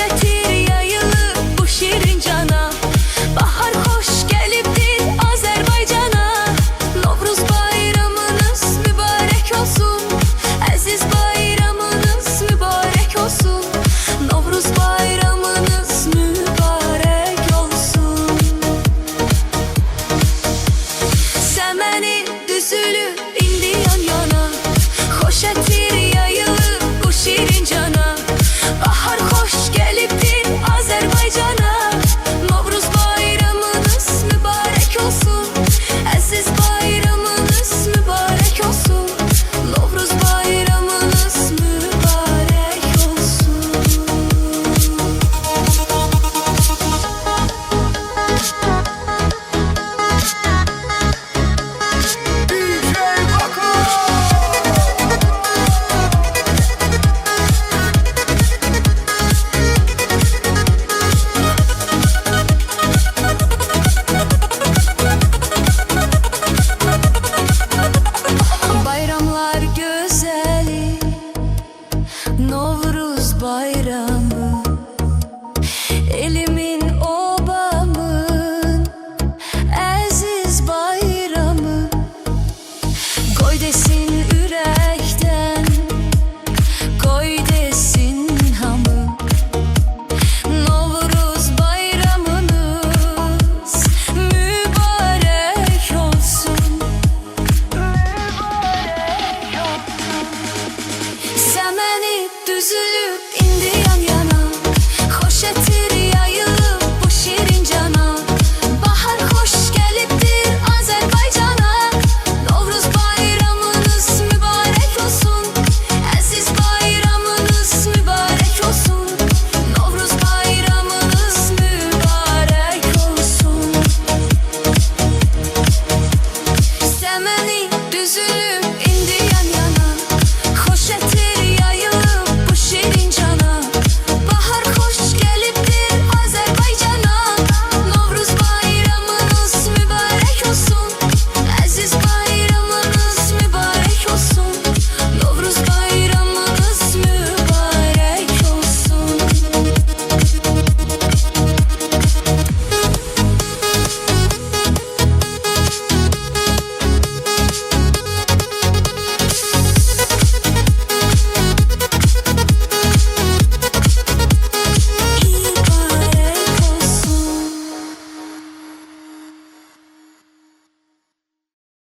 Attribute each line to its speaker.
Speaker 1: Hoşetir yayılır bu şirin cana. Bahar hoş gelipdir Azerbaycan'a. Novruz bayramınız mübarek olsun. Aziz bayramınız mübarek olsun. Novruz bayramınız mübarek olsun. Semeni düzülür indi yan yana. Hoşetir yayılır bu şirin cana. Bahar hoş gelipdir Azerbaycan'a. Novruz bayramınız mübarek olsun. Aziz bayramınız mübarek olsun. Novruz bayramınız mübarek olsun. Bayramlar güzeli Novruz bayramı, elimin obamın aziz bayramı. Koy desin yürekten, koy desin hamı. Novruz bayramınız mübarek olsun. Semeni düzülüp indi yan yana. Hoşetir yayılır bu şirin cana. Bahar hoş gelipdir Azerbaycan'a. Novruz bayramınız mübarek olsun. Aziz bayramınız mübarek olsun. Novruz bayramınız mübarek olsun. Semeni düzülüp